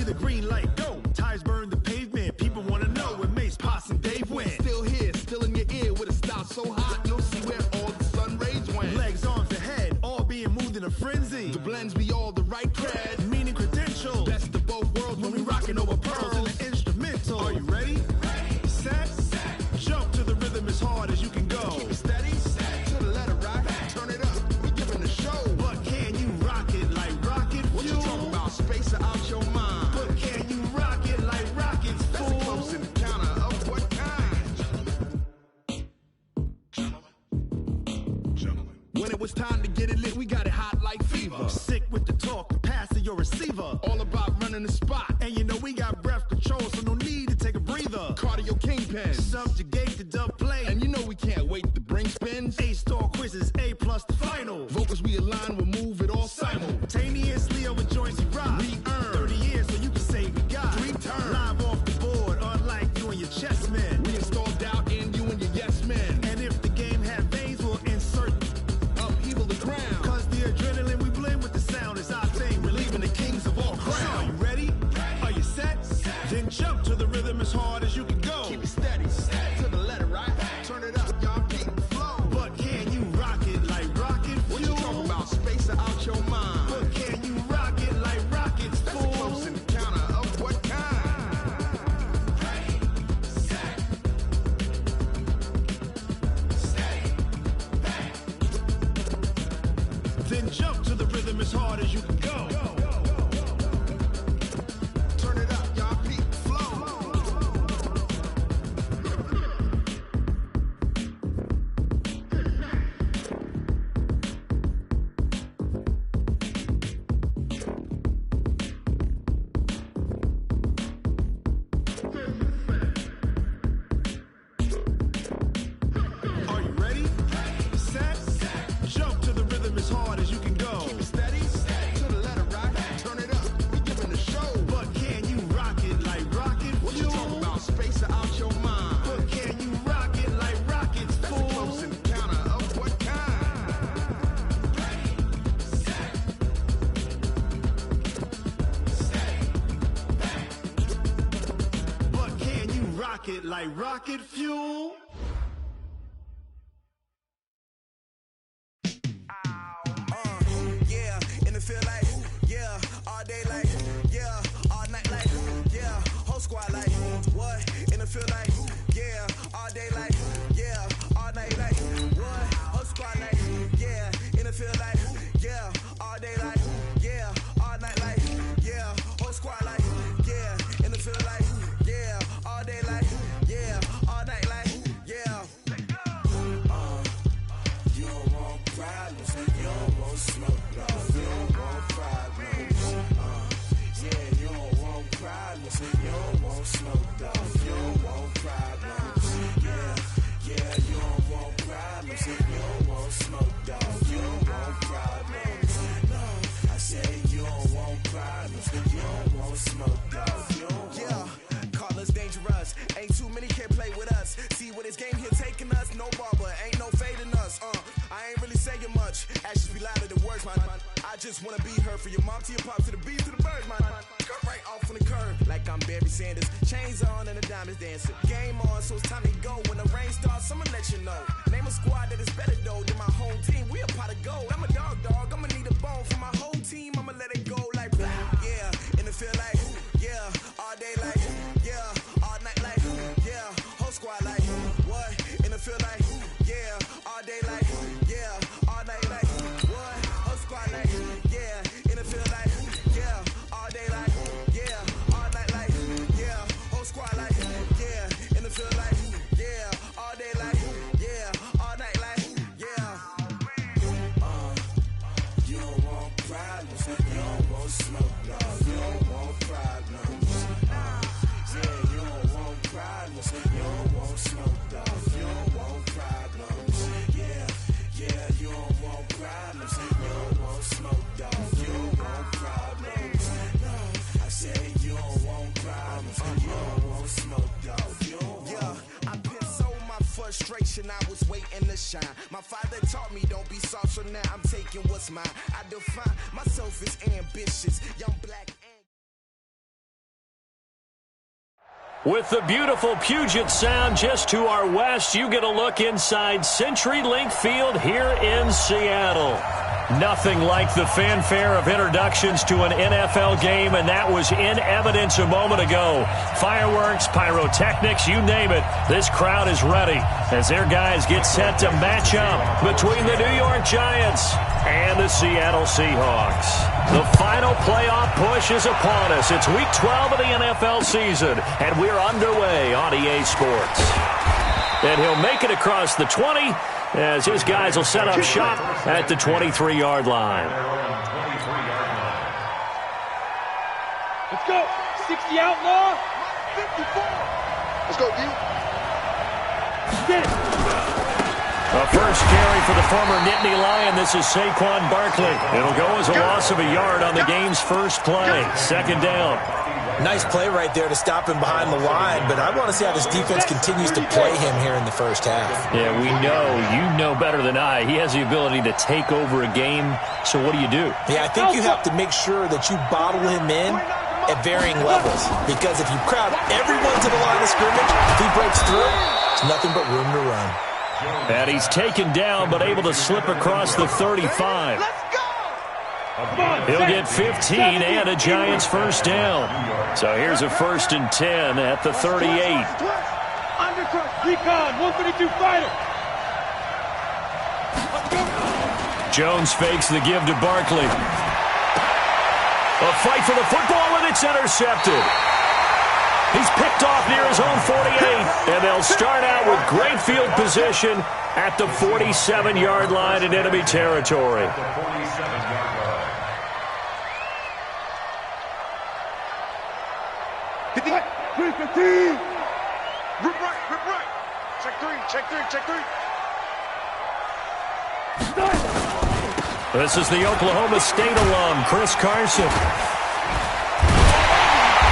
the green light go. Tires burn the pavement. People wanna know where Mace, Pops, and Dave went. Still here, still in your ear with a style so hot you'll see where all the sun rays went. Legs, arms, and head, all being moved in a frenzy. The blends be all the right cred, meaning credentials. best of both worlds When we rockin' over pearls in the instrumental. Are you ready? Set, jump to the rhythm as hard as you can go. Keep it steady, to the letter right, turn it up, we giving the show. But can you rock it like rocket fuel? What you talking about, space or out your mind? But can you rock it like rockets, That's fool? a close encounter of what kind? Gentlemen. When it was time to get it lit, we got it hot like fever. Sick with the talk, the pass to your receiver. All about running the spot. And you know we got breath control, so no need to take a breather. Cardio kingpin. Subjugate the dub play. And you know we can't wait to bring spins. A-star quizzes, A+ the final. Vocals we align, we'll move it all Simultaneously over joints we rock. We earn 30 years so you can say we got 3 turns. live off the board, unlike you and your chess men. We install doubt in you and your yes men. And if the game had veins, we'll insert Upheaval the ground. Cause the adrenaline we blend with the sound is our thing, relieving the kings of all crowns. So are you ready? Are you set? Then jump to the rhythm as hard as you can go. Keep it steady, to the letter right. Turn it up, y'all keep the flow. But can you rock it like rocket fuel? What you talking about, space or out your mind? But can you rock it like rockets, That's fool? a close encounter of what kind? Then jump to the rhythm as hard as you can go. Turn it up, y'all keep the flow. Are you ready? Set, jump to the rhythm as hard as you can go. Keep it steady, to the letter right. Turn it up, we giving the show. But can you rock it like rocket What you fuel? talking about, space or out your mind? But can you rock it like rockets, That's a fool? close encounter of what kind? But can you rock it like rocket fuel? Yeah, and it feel like, yeah, all day like, yeah, all night like, yeah, whole squad like, what? And it feel like, yeah, all day like, yeah, all night like, what? Whole squad like, yeah, and it feel like, yeah, all day like, yeah, all night like, yeah, whole squad like, yeah, and it feel like, yeah, all day like, yeah, all night like, yeah. You don't want problems, you don't want smoke, dog. You don't want problems. Yeah, you don't want problems, you don't want smoke, dog. You don't want problems. Yeah, yeah, you don't want problems, you don't want smoke, dog. You don't want problems. No, I say you don't want problems, you don't want smoke, dog. You don't yeah, call us dangerous. Ain't too many can play with us. See what this game here taking us. No barber, ain't no fading us. I ain't really saying much. Actions be louder than words, man. I just wanna be heard for your mom to your pop to the beat to the birds, man. Cut right off on the curb like I'm Barry Sanders. Chains on and the diamonds dancing. Game on, so it's time to go. When the rain starts, I'ma let you know. Name a squad that is better though than my home team. We a pot of gold. I'm a dog. I'ma need a bone for my whole team. I'ma let it go like blah. Yeah, and it feel like yeah, all day like yeah, all night like yeah, whole squad like what? And it feel like yeah, all day like yeah, all night like what? Whole squad like yeah, and it feel like yeah, all day like yeah, all night like yeah, whole squad like yeah, and it feel like yeah, all day like yeah, all night like yeah. You don't want problems, you don't want smoke, dog. You don't want problems. Yeah, you don't want problems, you don't want smoke, dog. You don't want problems. Yeah, yeah, you don't want problems, you don't want smoke, dog. You don't want problems. No, I say you don't want problems, you don't want smoke, dog. You don't yeah, I put so my frustration, I was waiting to shine. My father taught me don't be soft, so now I'm taking what's mine. I define myself as ambitious, young black. With the beautiful Puget Sound just to our west, you get a look inside CenturyLink Field here in Seattle. Nothing like the fanfare of introductions to an NFL game, and that was in evidence a moment ago. Fireworks, pyrotechnics, you name it. This crowd is ready as their guys get set to match up between the New York Giants and the Seattle Seahawks. The final playoff push is upon us. It's Week 12 of the NFL season, and we're underway on EA Sports. And he'll make it across the 20 as his guys will set up shop at the 23-yard line. Let's go. 60 outlaw. 54. Let's go, D. Get it. A first carry for the former Nittany Lion. This is Saquon Barkley. It'll go as a loss of a yard on the game's first play. Second down. Nice play right there to stop him behind the line, but I want to see how this defense continues to play him here in the first half. Yeah, we know. You know better than I. He has the ability to take over a game, so what do you do? Yeah, I think you have to make sure that you bottle him in at varying levels, because if you crowd everyone to the line of scrimmage, if he breaks through, it's nothing but room to run. And he's taken down, but able to slip across the 35. He'll get 15 and a Giants first down. So here's a 1st and 10 at the 38. Recon, 132 fighter. Jones fakes the give to Barkley. A fight for the football, and it's intercepted. He's picked off near his own 48, and they'll start out with great field position at the 47-yard line in enemy territory. Rip right. Check three. This is the Oklahoma State alum, Chris Carson.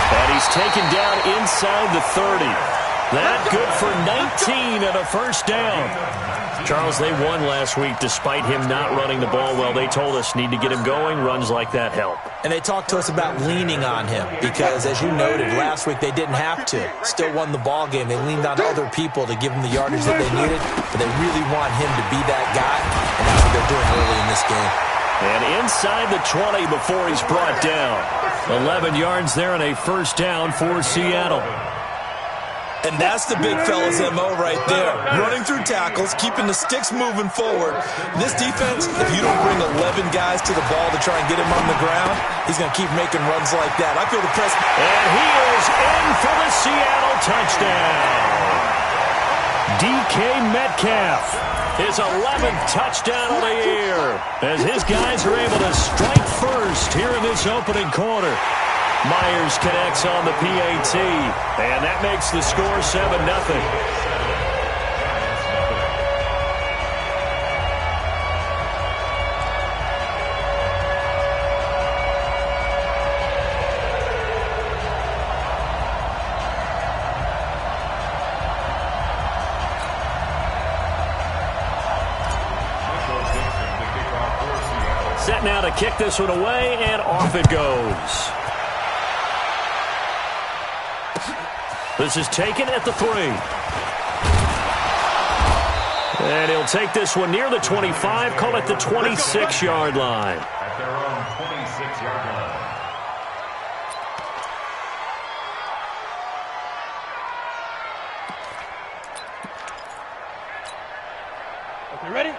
And he's taken down inside the 30. That good for 19 and a first down. Charles, they won last week despite him not running the ball well. They told us need to get him going. Runs like that help. And they talked to us about leaning on him because, as you noted, last week they didn't have to. Still won the ball game. They leaned on other people to give them the yardage that they needed, but they really want him to be that guy, and that's what they're doing early in this game. And inside the 20 before he's brought down. 11 yards there and a first down for Seattle. And that's the big fella's MO right there. Running through tackles, keeping the sticks moving forward. This defense, if you don't bring 11 guys to the ball to try and get him on the ground, he's going to keep making runs like that. I feel the press. And he is in for the Seattle touchdown. DK Metcalf, his 11th touchdown of the year, as his guys are able to strike first here in this opening quarter. Myers connects on the PAT, and that makes the score 7-0. Set now to kick this one away, and off it goes. This is taken at the 3. And he'll take this one near the 25, call it the 26-yard line. At their own 26-yard line.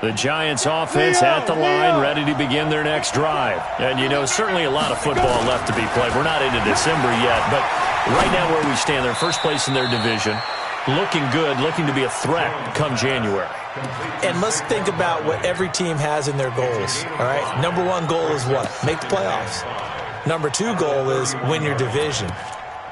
The Giants offense at the line, ready to begin their next drive. And, you know, certainly a lot of football left to be played. We're not into December yet, but right now where we stand, they're first place in their division. Looking good, looking to be a threat come January. And let's think about what every team has in their goals, all right? Number 1 goal is what? Make the playoffs. Number 2 goal is win your division.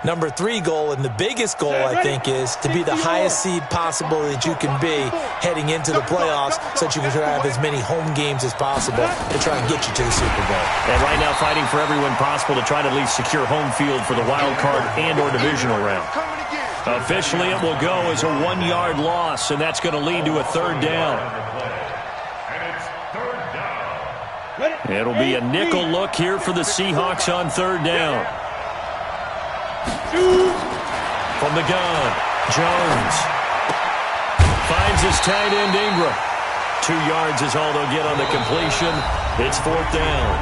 Number 3 goal, and the biggest goal, I think, is to be the highest seed possible that you can be heading into the playoffs so that you can have as many home games as possible to try and get you to the Super Bowl. And right now fighting for everyone possible to try to at least secure home field for the wild card and or divisional round. Officially, it will go as a 1-yard loss, and that's going to lead to a 3rd down. It'll be a nickel look here for the Seahawks on 3rd down. From the gun, Jones finds his tight end Ingram. 2 yards is all they'll get on the completion. It's 4th down.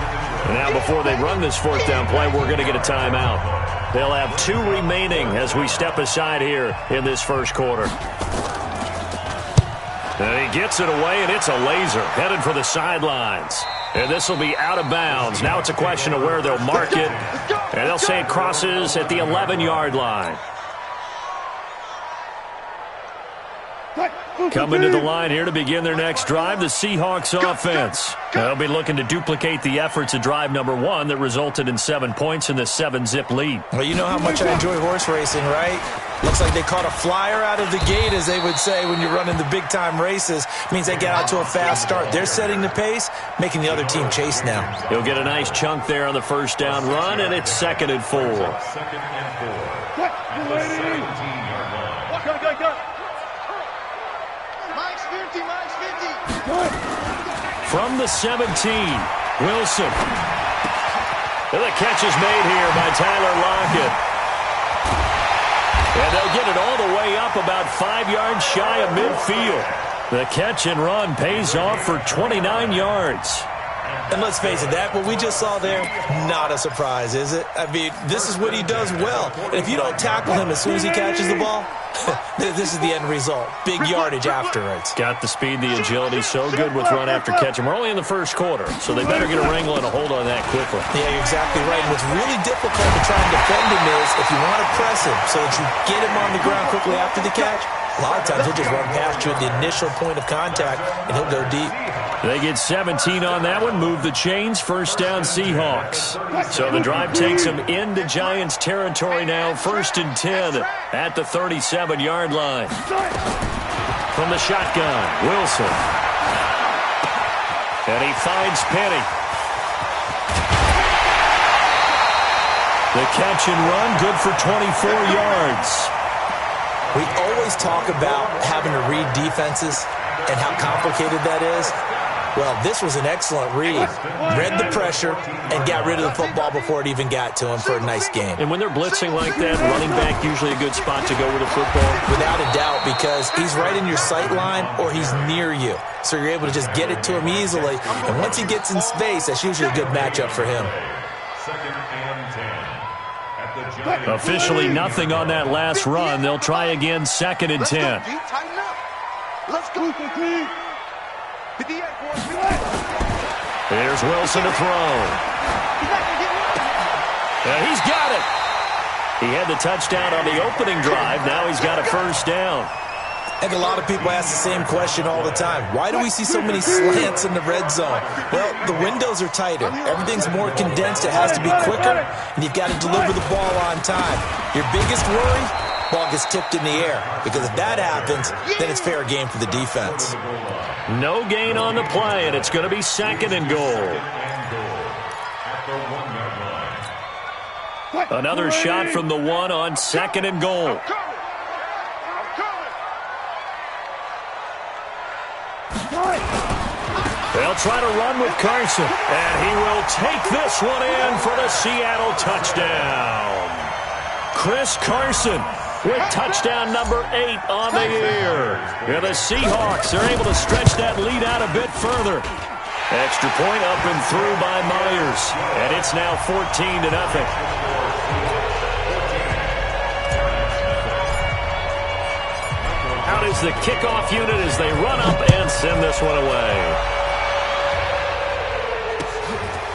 And now before they run this 4th down play, we're going to get a timeout. They'll have 2 remaining as we step aside here in this first quarter. And he gets it away, and it's a laser headed for the sidelines. And this will be out of bounds. Now it's a question of where they'll mark it. And they'll say it crosses at the 11-yard line. Coming to the line here to begin their next drive, the Seahawks offense. They'll be looking to duplicate the efforts of drive number 1 that resulted in 7 points in the 7-zip lead. Well, you know how much I enjoy horse racing, right? Looks like they caught a flyer out of the gate, as they would say when you're running the big-time races. Means they get out to a fast start. They're setting the pace, making the other team chase now. He'll get a nice chunk there on the first down run, and it's 2nd and 4. From the 17, Wilson. And the catch is made here by Tyler Lockett. And they'll get it all the way up about 5 yards shy of midfield. The catch and run pays off for 29 yards. And let's face it, that what we just saw there, not a surprise, is it? I mean, this is what he does well. And if you don't tackle him as soon as he catches the ball, this is the end result. Big yardage afterwards. Got the speed, the agility, so good with run after catch. And we're only in the first quarter, so they better get a wrangle and a hold on that quickly. Yeah, you're exactly right. And what's really difficult to try and defend him is if you want to press him so that you get him on the ground quickly after the catch, a lot of times he'll just run past you at the initial point of contact, and he'll go deep. They get 17 on that one, move the chains, first down Seahawks. So the drive takes them into Giants territory now, 1st and 10 at the 37-yard line. From the shotgun, Wilson. And he finds Penny. The catch and run, good for 24 yards. We always talk about having to read defenses and how complicated that is. Well, this was an excellent read. Read the pressure and got rid of the football before it even got to him for a nice game. And when they're blitzing like that, running back usually a good spot to go with the football? Without a doubt, because he's right in your sight line or he's near you. So you're able to just get it to him easily. And once he gets in space, that's usually a good matchup for him. Officially nothing on that last run. They'll try again, 2nd and 10. Let's go. Here's Wilson to throw. And he's got it. He had the touchdown on the opening drive. Now he's got a first down. And a lot of people ask the same question all the time. Why do we see so many slants in the red zone? Well, the windows are tighter. Everything's more condensed. It has to be quicker, and you've got to deliver the ball on time. Your biggest worry? Ball gets tipped in the air. Because if that happens, then it's fair game for the defense. No gain on the play, and it's going to be 2nd and goal. Another shot from the 1 on 2nd and goal. They'll try to run with Carson, and he will take this one in for the Seattle touchdown. Chris Carson with touchdown number 8 on the year. And the Seahawks are able to stretch that lead out a bit further. Extra point up and through by Myers, and it's now 14-0. Out is the kickoff unit as they run up and send this one away.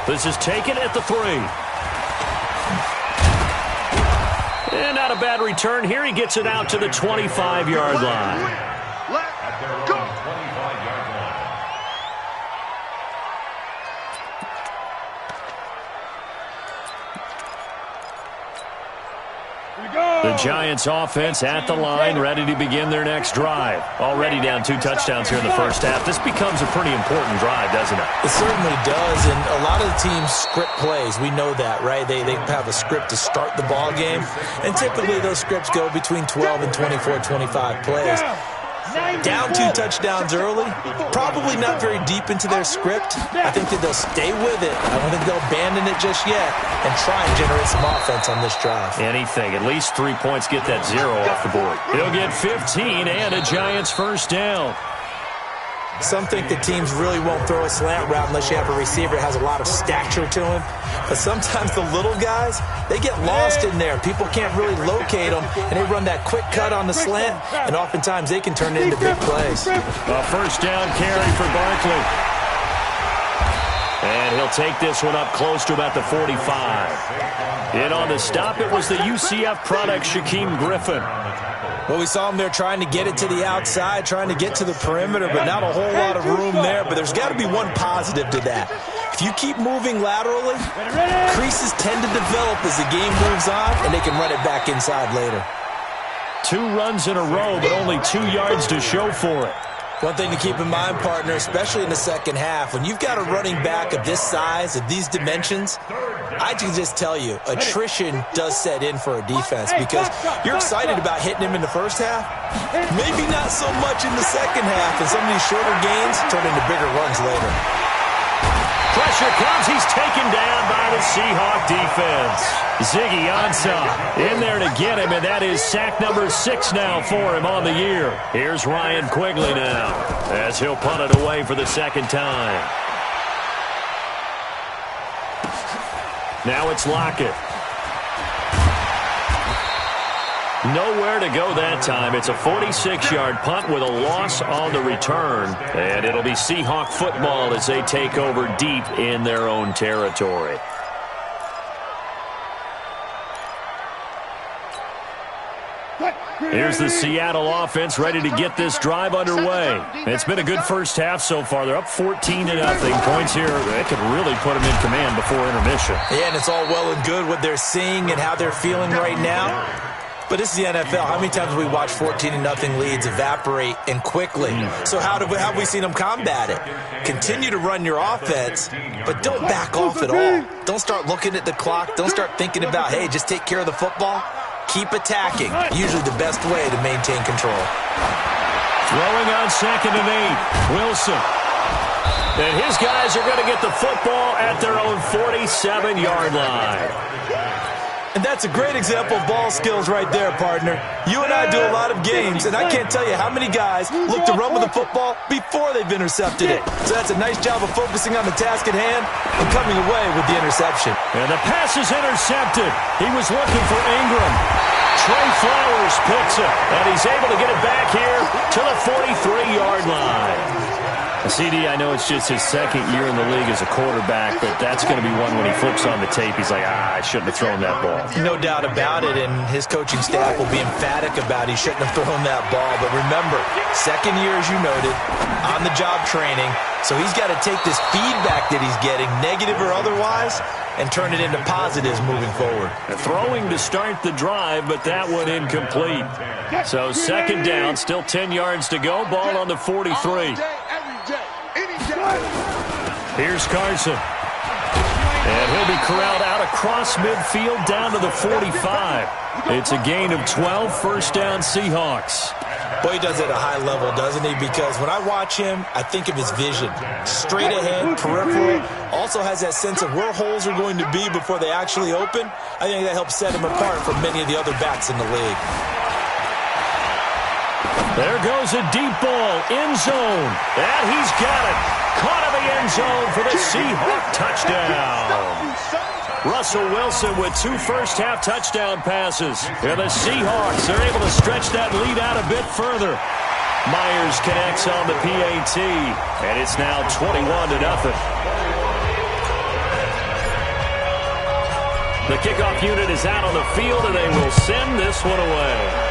This is taken at the 3. And not a bad return here. He gets it out to the 25-yard line. Let's go. The Giants offense at the line, ready to begin their next drive. Already down 2 touchdowns here in the first half. This becomes a pretty important drive, doesn't it? It certainly does, and a lot of the teams script plays. We know that, right? They have a script to start the ball game, and typically those scripts go between 12 and 24, 25 plays. Down 2 touchdowns early, probably not very deep into their script. I think that they'll stay with it. I don't think they'll abandon it just yet and try and generate some offense on this drive. Anything. At least 3 points, get that 0 off the board. He'll get 15 and a Giants first down. Some think that teams really won't throw a slant route unless you have a receiver that has a lot of stature to him. But sometimes the little guys, they get lost in there. People can't really locate them, and they run that quick cut on the slant, and oftentimes they can turn it into big plays. A first down carry for Barkley. And he'll take this one up close to about the 45. In on the stop, it was the UCF product, Shaquem Griffin. Well, we saw him there trying to get it to the outside, trying to get to the perimeter, but not a whole lot of room there. But there's got to be one positive to that. If you keep moving laterally, creases tend to develop as the game moves on, and they can run it back inside later. 2 runs in a row, but only 2 yards to show for it. One thing to keep in mind, partner, especially in the second half, when you've got a running back of this size, of these dimensions, I can just tell you, attrition does set in for a defense because you're excited about hitting him in the first half, maybe not so much in the second half, and some of these shorter gains turn into bigger runs later. Pressure comes. He's taken down by the Seahawk defense. Ziggy Ansah in there to get him, and that is sack number 6 now for him on the year. Here's Ryan Quigley now as he'll punt it away for the second time. Now it's Lockett. Nowhere to go that time. It's a 46-yard punt with a loss on the return. And it'll be Seahawk football as they take over deep in their own territory. Here's the Seattle offense ready to get this drive underway. It's been a good first half so far. They're up 14-0. Points here, they could really put them in command before intermission. Yeah, and it's all well and good what they're seeing and how they're feeling right now. But this is the NFL. How many times have we watched 14-0 leads evaporate and quickly? So how have we seen them combat it? Continue to run your offense, but don't back off at all. Don't start looking at the clock. Don't start thinking about, hey, just take care of the football. Keep attacking. Usually the best way to maintain control. Throwing on 2nd and 8. Wilson. And his guys are going to get the football at their own 47-yard line. And that's a great example of ball skills right there, partner. You and I do a lot of games, and I can't tell you how many guys look to run with the football before they've intercepted it. So that's a nice job of focusing on the task at hand and coming away with the interception. And the pass is intercepted. He was looking for Ingram. Trey Flowers picks it, and he's able to get it back here to the 43-yard line. CD, I know it's just his second year in the league as a quarterback, but that's going to be one when he flips on the tape. He's like, I shouldn't have thrown that ball. No doubt about it, and his coaching staff will be emphatic about he shouldn't have thrown that ball. But remember, second year, as you noted, on-the-job training, so he's got to take this feedback that he's getting, negative or otherwise, and turn it into positives moving forward. Throwing to start the drive, but that one incomplete. So second down, still 10 yards to go, ball on the 43. Here's Carson. And he'll be corralled out across midfield down to the 45. It's a gain of 12, first down Seahawks. Boy, he does it at a high level, doesn't he? Because when I watch him, I think of his vision. Straight ahead, peripheral. Also has that sense of where holes are going to be before they actually open. I think that helps set him apart from many of the other backs in the league. There goes a deep ball, end zone. And he's got it. Caught in the end zone for the Seahawk touchdown. Russell Wilson with 2 first-half touchdown passes. And the Seahawks are able to stretch that lead out a bit further. Myers connects on the PAT, and it's now 21-0. The kickoff unit is out on the field, and they will send this one away.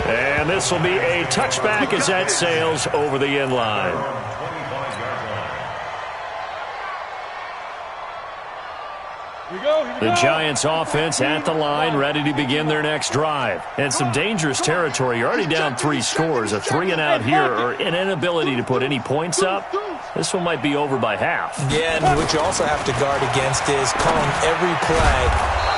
And this will be a touchback as that sails over the end line. The Giants offense at the line, ready to begin their next drive. And some dangerous territory. You're already down 3 scores. A 3-and-out here, or an inability to put any points up. This one might be over by half. Yeah, and what you also have to guard against is calling every play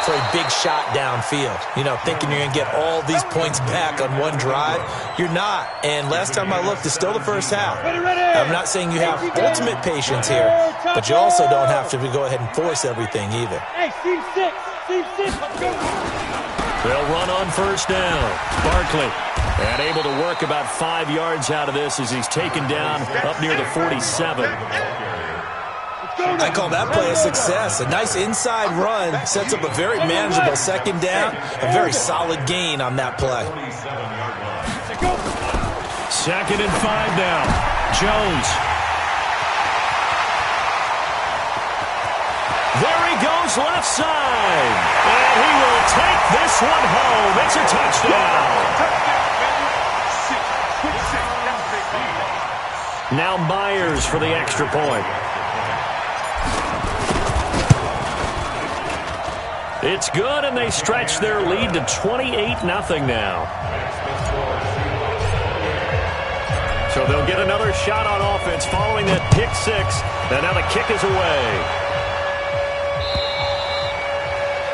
for a big shot downfield. You know, thinking you're going to get all these points back on one drive. You're not. And last time I looked, it's still the first half. I'm not saying you have ultimate patience here, but you also don't have to go ahead and force everything either. Hey, Team 6, let's go. They'll run on first down. Barkley, and able to work about 5 yards out of this as he's taken down up near the 47. I call that play a success. A nice inside run sets up a very manageable second down. A very solid gain on that play. 2nd and 5 now. Jones. There he goes left side. And he will take this one home. It's a touchdown. Now Myers for the extra point. It's good, and they stretch their lead to 28-0 now. So they'll get another shot on offense following that pick six. And now the kick is away.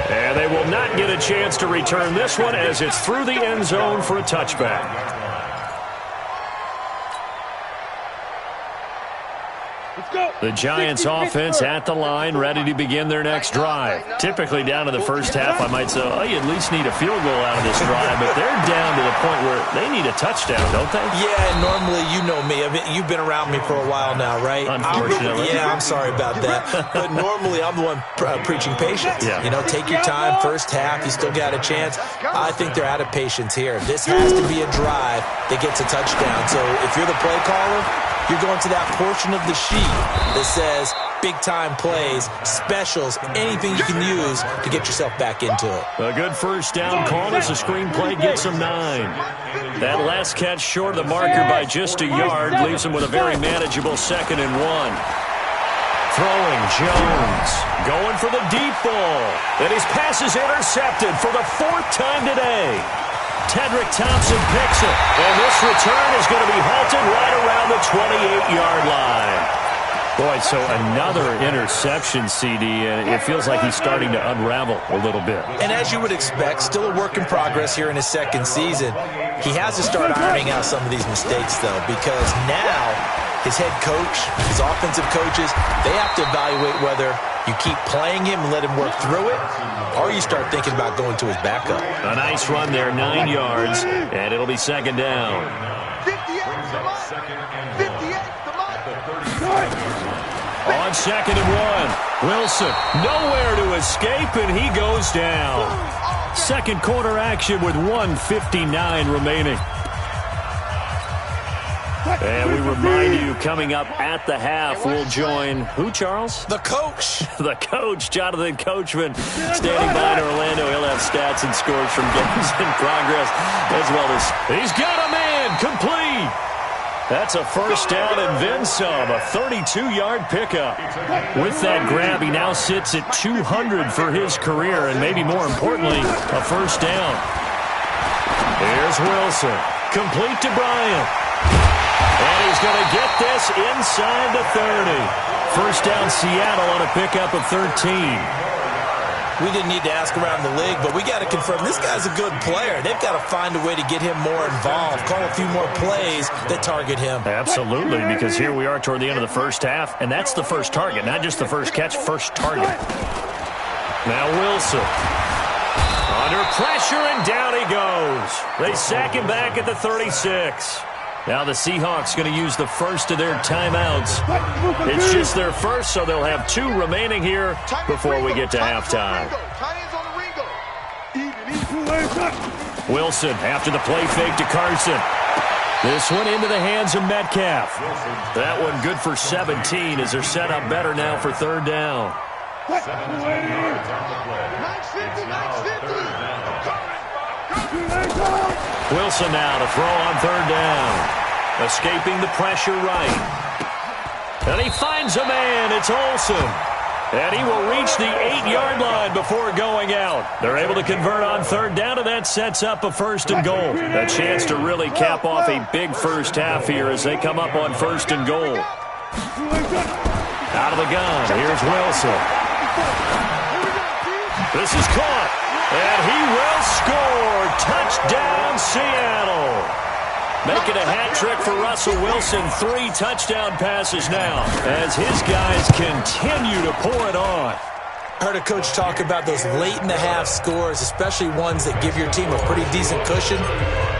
And they will not get a chance to return this one as it's through the end zone for a touchback. The Giants offense at the line, ready to begin their next drive. Typically down to the first half, I might say, oh, you at least need a field goal out of this drive, but they're down to the point where they need a touchdown, don't they? Yeah, and normally, you know me. I mean, you've been around me for a while now, right? Unfortunately. I'm sorry about that. But normally, I'm the one preaching patience. Yeah. You know, take your time, first half, you still got a chance. I think they're out of patience here. This has to be a drive that gets a touchdown. So if you're the play caller, you're going to that portion of the sheet that says big-time plays, specials, anything you can use to get yourself back into it. A good first down call as the screenplay gets him 9. That last catch short of the marker by just a yard leaves him with a very manageable 2nd and 1. Throwing Jones, going for the deep ball. And his pass is intercepted for the 4th time today. Tedrick Thompson picks it, and this return is going to be halted right around the 28-yard line. Boy, so another interception, CD, and it feels like he's starting to unravel a little bit. And as you would expect, still a work in progress here in his second season. He has to start ironing out some of these mistakes, though, because now his head coach, his offensive coaches, they have to evaluate whether you keep playing him and let him work through it, or you start thinking about going to his backup. A nice run there, 9 yards, and it'll be 2nd down. 58, On 2nd and 1, Wilson nowhere to escape, and he goes down. Second quarter action with 1:59 remaining. And we remind you, coming up at the half, we'll join who, Charles? The coach. The coach, Jonathan Coachman, standing by in Orlando. He'll have stats and scores from games in progress, as well as he's got a man complete. That's a first down and then some, a 32-yard pickup. With that grab, he now sits at 200 for his career, and maybe more importantly, a first down. Here's Wilson, complete to Bryant. And he's going to get this inside the 30. First down, Seattle on a pickup of 13. We didn't need to ask around the league, but we got to confirm this guy's a good player. They've got to find a way to get him more involved, call a few more plays that target him. Absolutely, because here we are toward the end of the first half, and that's the first target, not just the first catch, first target. Now Wilson. Under pressure, and down he goes. They sack him back at the 36. Now the Seahawks going to use the first of their timeouts. It's just their first, so they'll have 2 remaining here before we get to halftime. Wilson after the play fake to Carson. This one into the hands of Metcalf. That one good for 17 as they're set up better now for 3rd down. Wilson now to throw on 3rd down. Escaping the pressure right. And he finds a man. It's Olsen. And he will reach the 8-yard line before going out. They're able to convert on 3rd down, and that sets up a 1st and goal. A chance to really cap off a big first half here as they come up on 1st and goal. Out of the gun, here's Wilson. This is caught, and he will score. Touchdown, Seattle. Making a hat trick for Russell Wilson. 3 touchdown passes now as his guys continue to pour it on. I heard a coach talk about those late-in-the-half scores, especially ones that give your team a pretty decent cushion.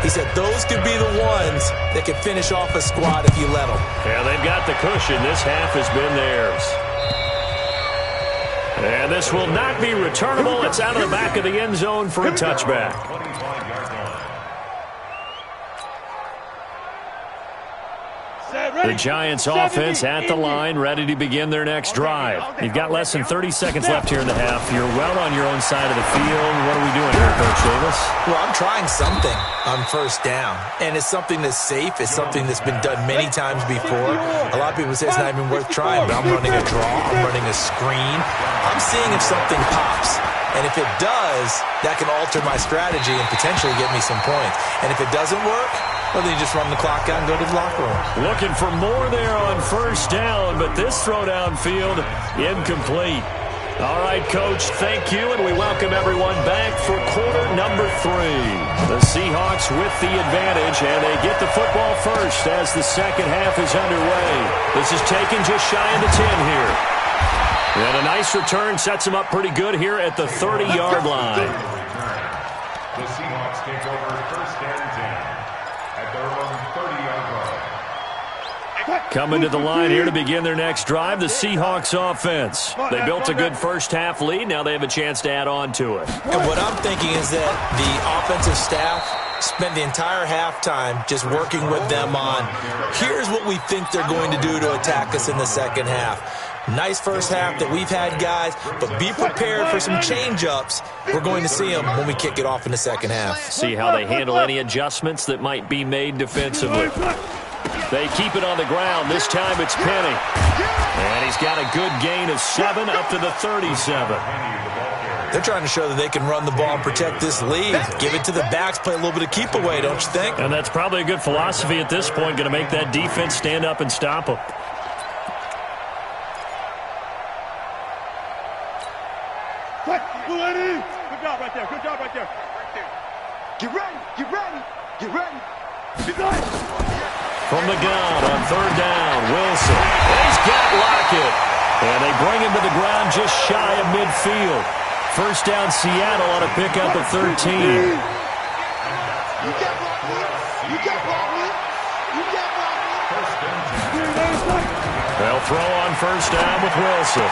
He said those could be the ones that could finish off a squad if you let them. Yeah, they've got the cushion. This half has been theirs. And this will not be returnable. It's out of the back of the end zone for a touchback. The Giants offense at the line, ready to begin their next drive. You've got less than 30 seconds left here in the half. You're well on your own side of the field. What are we doing here, Coach Davis? Well, I'm trying something on first down, and it's something that's safe. It's something that's been done many times before. A lot of people say it's not even worth trying, but I'm running a draw. I'm running a screen. I'm seeing if something pops. And if it does, that can alter my strategy and potentially get me some points. And if it doesn't work, well, then you just run the clock out and go to the locker room. Looking for more there on first down, but this throw downfield, incomplete. All right, Coach, thank you, and we welcome everyone back for quarter number 3. The Seahawks with the advantage, and they get the football first as the second half is underway. This is taken just shy of the 10 here. And a nice return sets them up pretty good here at the 30-yard line. The Seahawks take over first and 10 at their own 30-yard line. Coming to the line here to begin their next drive, the Seahawks offense. They built a good first-half lead. Now they have a chance to add on to it. And what I'm thinking is that the offensive staff spent the entire halftime just working with them on, here's what we think they're going to do to attack us in the second half. Nice first half that we've had, guys, but be prepared for some change-ups. We're going to see them when we kick it off in the second half. See how they handle any adjustments that might be made defensively. They keep it on the ground. This time it's Penny. And he's got a good gain of 7 up to the 37. They're trying to show that they can run the ball and protect this lead. Give it to the backs, play a little bit of keep away, don't you think? And that's probably a good philosophy at this point, going to make that defense stand up and stop them. Good job right there. Good job right there. Get ready. Get ready. Get ready. Get ready. From the gun on third down, Wilson. He's got Lockett. And they bring him to the ground just shy of midfield. First down, Seattle on a pickup of 13. You got Lockett. You got Lockett. You got Lockett. They'll throw on first down with Wilson.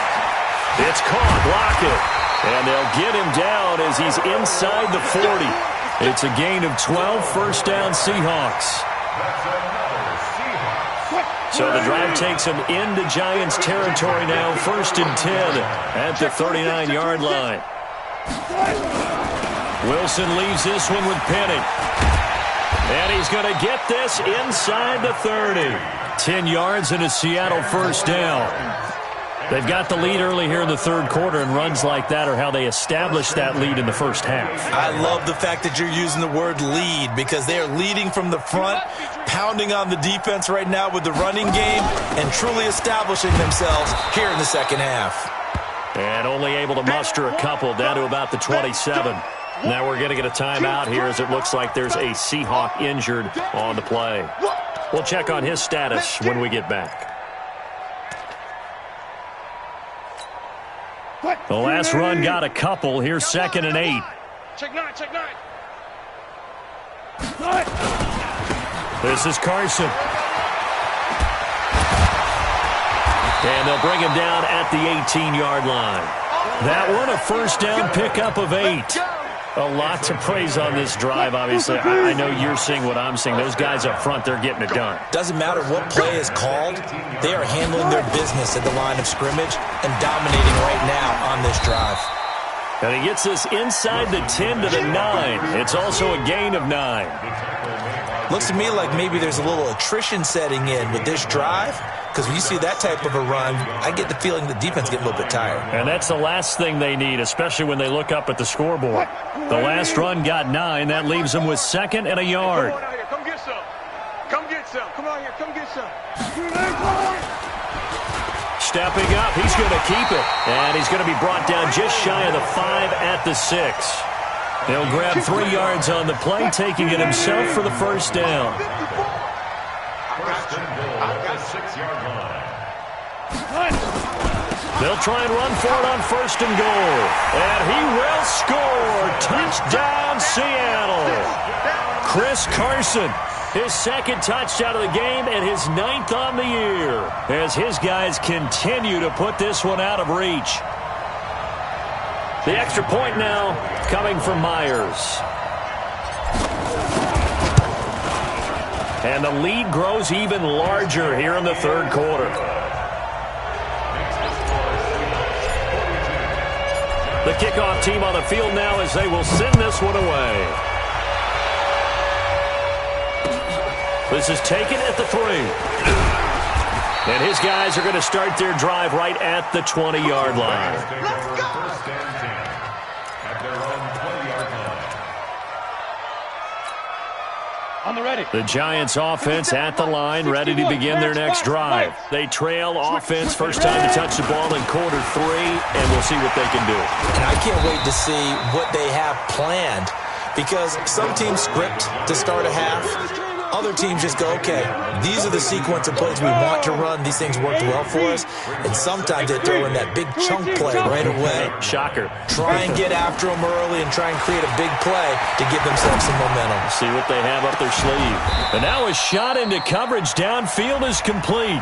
It's caught, Lockett. And they'll get him down as he's inside the 40. It's a gain of 12, first down Seahawks. So the drive takes them into Giants territory now, first and 10 at the 39-yard line. Wilson leaves this one with Penny. And he's going to get this inside the 30. 10 yards and a Seattle first down. They've got the lead early here in the third quarter, and runs like that are how they establish that lead in the first half. I love the fact that you're using the word lead because they are leading from the front, pounding on the defense right now with the running game, and truly establishing themselves here in the second half. And only able to muster a couple down to about the 27. Now we're going to get a timeout here as it looks like there's a Seahawk injured on the play. We'll check on his status when we get back. The last run got a couple. Here's second and 8. Check 9, check 9. This is Carson. And they'll bring him down at the 18-yard line. That one a first down pickup of 8. A lot to praise on this drive, obviously. I know you're seeing what I'm seeing. Those guys up front, they're getting it done. Doesn't matter what play is called. They are handling their business at the line of scrimmage and dominating right now on this drive. And he gets this inside the 10 to the 9. It's also a gain of 9. Looks to me like maybe there's a little attrition setting in with this drive, because when you see that type of a run, I get the feeling the defense getting a little bit tired. And that's the last thing they need, especially when they look up at the scoreboard. The last run got 9. That leaves them with second and a yard. Come on out here. Come get some. Come get some. Come on here. Come get some. stepping up. He's going to keep it. And he's going to be brought down just shy of the 5 at the 6. He'll grab 3 yards on the play, taking it himself for the first down. First and goal at the 6-yard line. They'll try and run for it on first and goal. And he will score. Touchdown, Seattle. Chris Carson, his second touchdown of the game and his 9th on the year, as his guys continue to put this one out of reach. The extra point now coming from Myers. And the lead grows even larger here in the third quarter. The kickoff team on the field now as they will send this one away. This is taken at the 3. And his guys are going to start their drive right at the 20-yard line. Let's go! First and 10 at their own 20-yard line. On the ready. The Giants offense at the line, ready to begin their next drive. They trail offense, first time to touch the ball in quarter 3, and we'll see what they can do. And I can't wait to see what they have planned, because some teams script to start a half. Other teams just go, okay, these are the sequence of plays we want to run. These things worked well for us. And sometimes they throw in that big chunk play right away. Shocker. Try and get after them early and try and create a big play to give themselves some momentum. See what they have up their sleeve. And now a shot into coverage downfield is complete.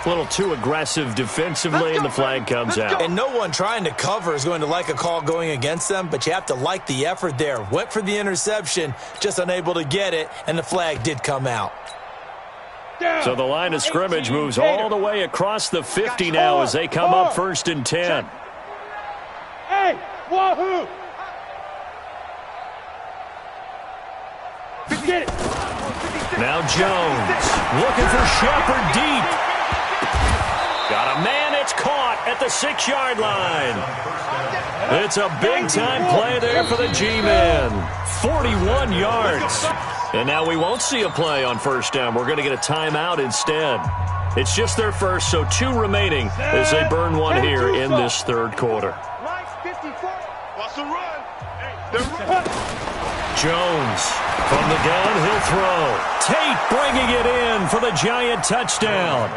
A little too aggressive defensively, and the flag comes out. And no one trying to cover is going to like a call going against them, but you have to like the effort there. Went for the interception, just unable to get it, and the flag did come out. So the line of scrimmage moves all the way across the 50 now as they come up first and 10. Hey, wahoo! Get it. Now Jones looking for Shepard deep. Got a man, it's caught at the 6-yard line. It's a big-time play there for the G-men. 41 yards. And now we won't see a play on first down. We're going to get a timeout instead. It's just their first, so 2 remaining as they burn one here in this third quarter. Jones from the gun, he'll throw. Tate bringing it in for the Giant touchdown.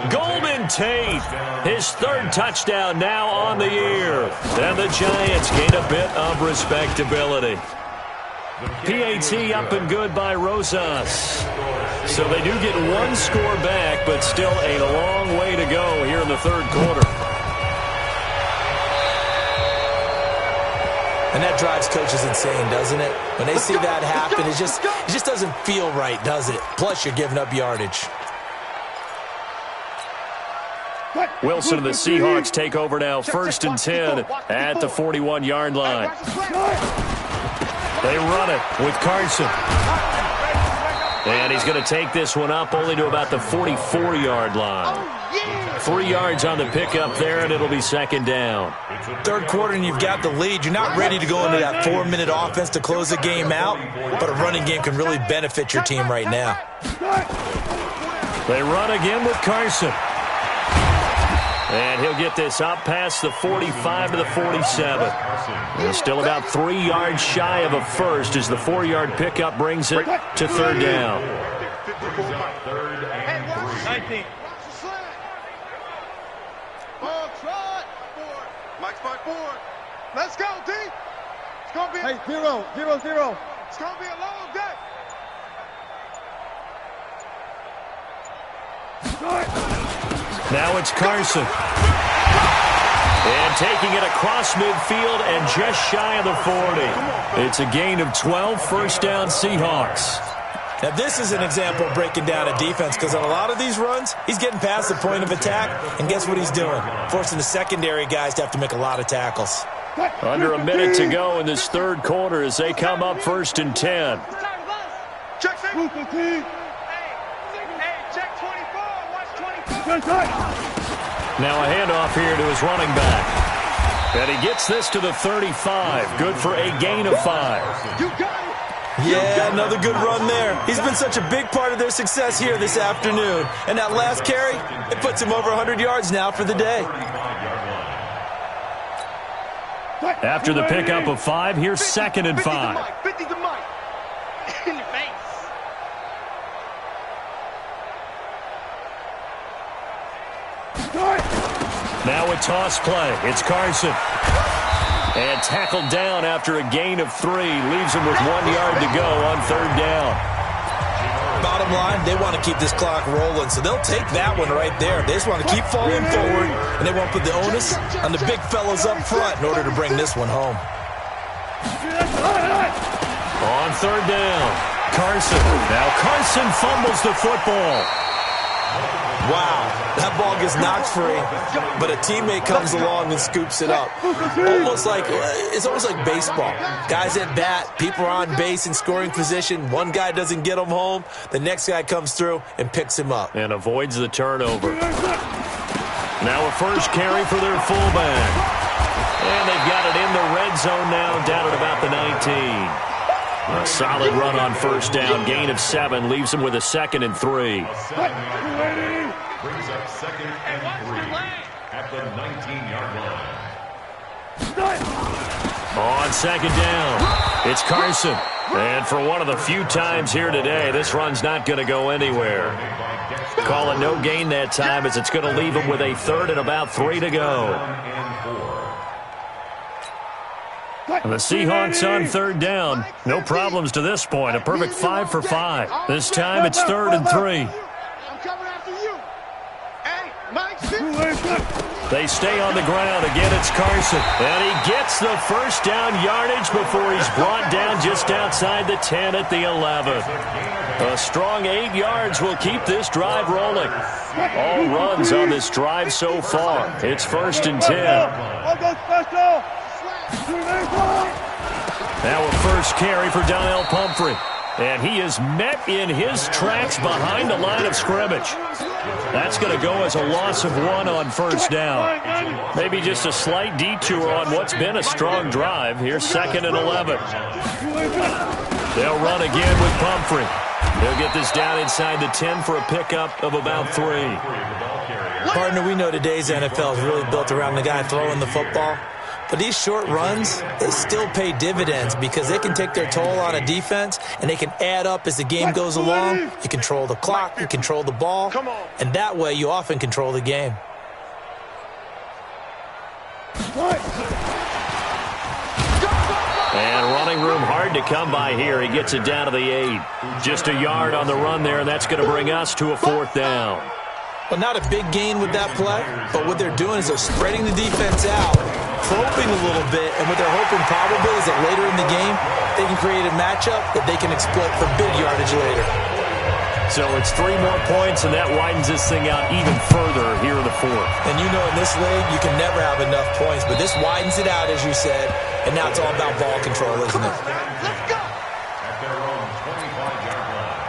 Golden Tate, his 3rd touchdown now on the year. And the Giants gain a bit of respectability. PAT up and good by Rosas. So they do get 1 score back, but still a long way to go here in the third quarter. And that drives coaches insane, doesn't it? When they see that happen, it just doesn't feel right, does it? Plus, you're giving up yardage. Wilson and the Seahawks take over now, first and 10 at the 41-yard line. They run it with Carson. And he's going to take this one up only to about the 44-yard line. 3 yards on the pickup there, and it'll be second down. Third quarter, and you've got the lead. You're not ready to go into that 4-minute offense to close the game out, but a running game can really benefit your team right now. They run again with Carson. And he'll get this up past the 45 to the 47. And still about 3 yards shy of a first as the 4-yard pickup brings it to third down. Third and 3. Mike's back forward. Let's go, D. It's going to be 0-0-0. It's going to be a long day. Now it's Carson. And taking it across midfield and just shy of the 40. It's a gain of 12, first down Seahawks. Now, this is an example of breaking down a defense, because on a lot of these runs, he's getting past the point of attack, and guess what he's doing? Forcing the secondary guys to have to make a lot of tackles. Under a minute to go in this third quarter as they come up first and 10. Check check 24. Watch 24. Now a handoff here to his running back. And he gets this to the 35. Good for a gain of 5. You got it. Yeah, another good run there. He's been such a big part of their success here this afternoon. And that last carry, it puts him over 100 yards now for the day. After the pickup of 5, here's 2nd and 5. 50 to Mike. In your face. Now a toss play. It's Carson. And tackled down after a gain of 3. Leaves him with 1 yard to go on 3rd down. Bottom line, they want to keep this clock rolling, so they'll take that one right there. They just want to keep falling forward, and they won't put the onus on the big fellas up front in order to bring this one home. On 3rd down, Carson. Now Carson fumbles the football. Wow, that ball gets knocked free, but a teammate comes along and scoops it up. It's almost like baseball. Guys at bat, people are on base in scoring position. One guy doesn't get him home. The next guy comes through and picks him up. And avoids the turnover. Now a first carry for their fullback. And they've got it in the red zone now, down at about the 19. A solid run on 1st down, gain of 7, leaves them with a 2nd and 3. Brings up 2nd and 3 at the 19-yard line. On 2nd down, it's Carson. And for one of the few times here today, this run's not going to go anywhere. Call it no gain that time, as it's going to leave him with a 3rd and about 3 to go. The Seahawks on 3rd down. No problems to this point. A perfect 5 for 5. This time it's 3rd and 3. I'm coming after you. Hey, Mike, They stay on the ground. Again, it's Carson. And he gets the first down yardage before he's brought down just outside the 10 at the 11. A strong 8 yards will keep this drive rolling. All runs on this drive so far. It's 1st and 10. Now a first carry for Donnell Pumphrey. And he is met in his tracks behind the line of scrimmage. That's going to go as a loss of 1 on 1st down. Maybe just a slight detour on what's been a strong drive. Here's 2nd and 11. They'll run again with Pumphrey. They'll get this down inside the 10 for a pickup of about 3. Partner, we know today's NFL is really built around the guy throwing the football. But these short runs, they still pay dividends because they can take their toll on a defense and they can add up as the game goes along. You control the clock, you control the ball, and that way you often control the game. And running room hard to come by here. He gets it down to the 8. Just a yard on the run there, and that's going to bring us to a 4th down. Well, not a big gain with that play, but what they're doing is they're spreading the defense out, probing a little bit, and what they're hoping probably is that later in the game, they can create a matchup that they can exploit for big yardage later. So it's 3 more points, and that widens this thing out even further here in the 4th. And you know in this league, you can never have enough points, but this widens it out, as you said, and now it's all about ball control, isn't it? Let's go. At their own 25-yard line.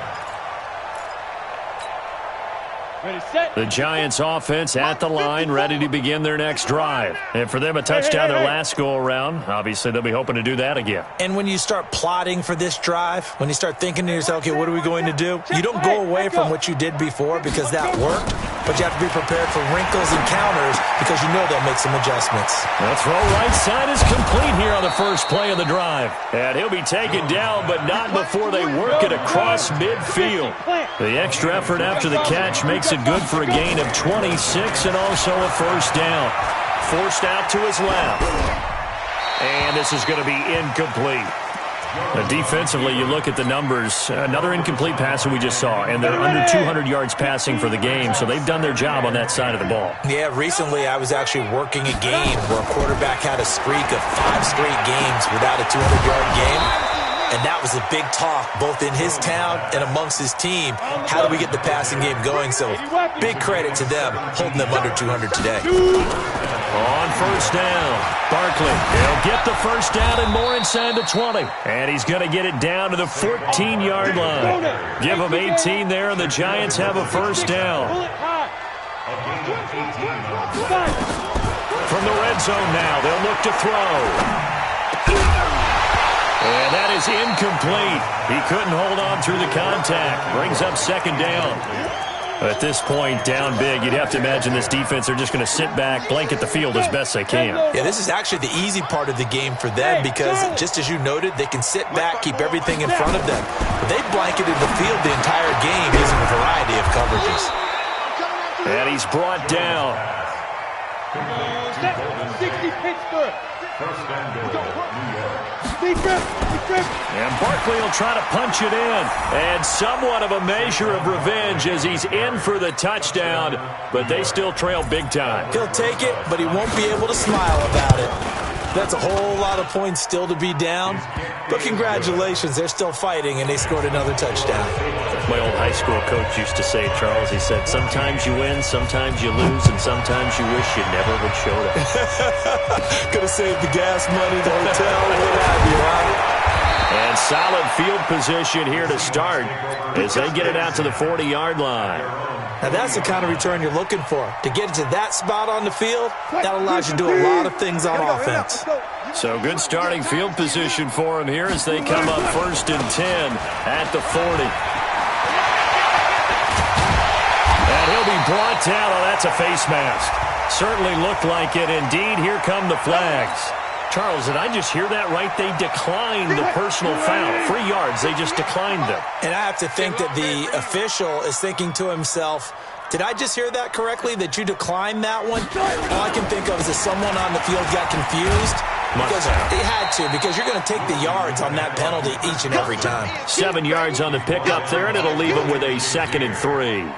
Ready, set. The Giants offense at the line, ready to begin their next drive. And for them, a touchdown their last go-around. Obviously, they'll be hoping to do that again. And when you start plotting for this drive, when you start thinking to yourself, okay, what are we going to do? You don't go away from what you did before because that worked, but you have to be prepared for wrinkles and counters because you know they'll make some adjustments. The throw right side is complete here on the first play of the drive. And he'll be taken down, but not before they work it across midfield. The extra effort after the catch makes it good for a gain of 26 and also a first down. Forced out to his left. And this is going to be incomplete. Defensively, you look at the numbers. Another incomplete pass that we just saw, and they're under 200 yards passing for the game, so they've done their job on that side of the ball. Yeah, recently I was actually working a game where a quarterback had a streak of 5 straight games without a 200-yard game. And that was a big talk, both in his town and amongst his team. How do we get the passing game going? So big credit to them, holding them under 200 today. On first down, Barkley. He'll get the first down and more inside the 20. And he's going to get it down to the 14-yard line. Give him 18 there, and the Giants have a first down. From the red zone now, they'll look to throw. And that is incomplete. He couldn't hold on through the contact. Brings up second down. At this point, down big, you'd have to imagine this defense are just going to sit back, blanket the field as best they can. Yeah, this is actually the easy part of the game for them because, just as you noted, they can sit back, keep everything in front of them. But they blanketed the field the entire game using a variety of coverages. And he's brought down. 60 Pittsburgh. First and goal, New York. And Barkley will try to punch it in. And somewhat of a measure of revenge as he's in for the touchdown. But they still trail big time. He'll take it, but he won't be able to smile about it. That's a whole lot of points still to be down. But congratulations, they're still fighting, and they scored another touchdown. My old high school coach used to say, Charles, he said, sometimes you win, sometimes you lose, and sometimes you wish you never would show up. Could have saved the gas money, the hotel, what have you, huh? And solid field position here to start as they get it out to the 40-yard line. Now, that's the kind of return you're looking for. To get to that spot on the field, that allows you to do a lot of things on offense. So good starting field position for him here as they come up 1st and 10 at the 40. And he'll be brought down. Oh, that's a face mask. Certainly looked like it. Indeed, here come the flags. Charles, did I just hear that right? They declined the personal foul. 3 yards, they just declined them. And I have to think that the official is thinking to himself, did I just hear that correctly, that you declined that one? All I can think of is that someone on the field got confused. Because he had to, because you're going to take the yards on that penalty each and every time. 7 yards on the pickup there, and it'll leave him with a 2nd and 3.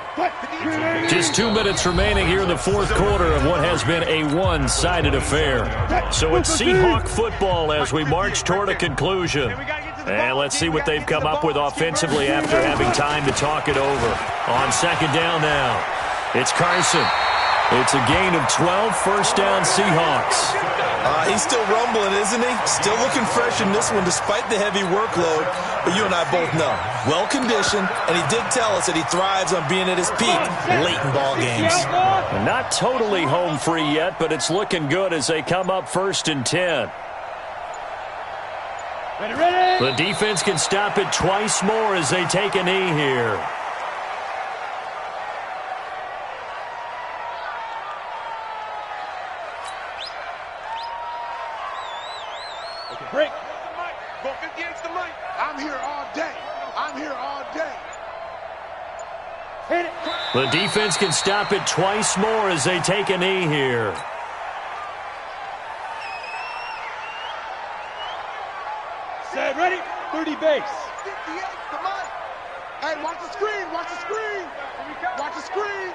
Just 2 minutes remaining here in the 4th quarter of what has been a one-sided affair. So it's Seahawk football as we march toward a conclusion. And let's see what they've come up with offensively after having time to talk it over. On 2nd down now, it's Carson. It's a gain of 12, 1st down Seahawks. He's still rumbling, isn't he? Still looking fresh in this one despite the heavy workload. But you and I both know, well-conditioned, and he did tell us that he thrives on being at his peak late in ball games. Not totally home free yet, but it's looking good as they come up 1st and 10. Ready. The defense can stop it twice more as they take a knee here. Break. Go 58's the mic. I'm here all day. I'm here all day. Hit it. The defense can stop it twice more as they take a knee here. Set, ready. 30 base. 58's the mic. Hey, watch the screen. Watch the screen. Watch the screen.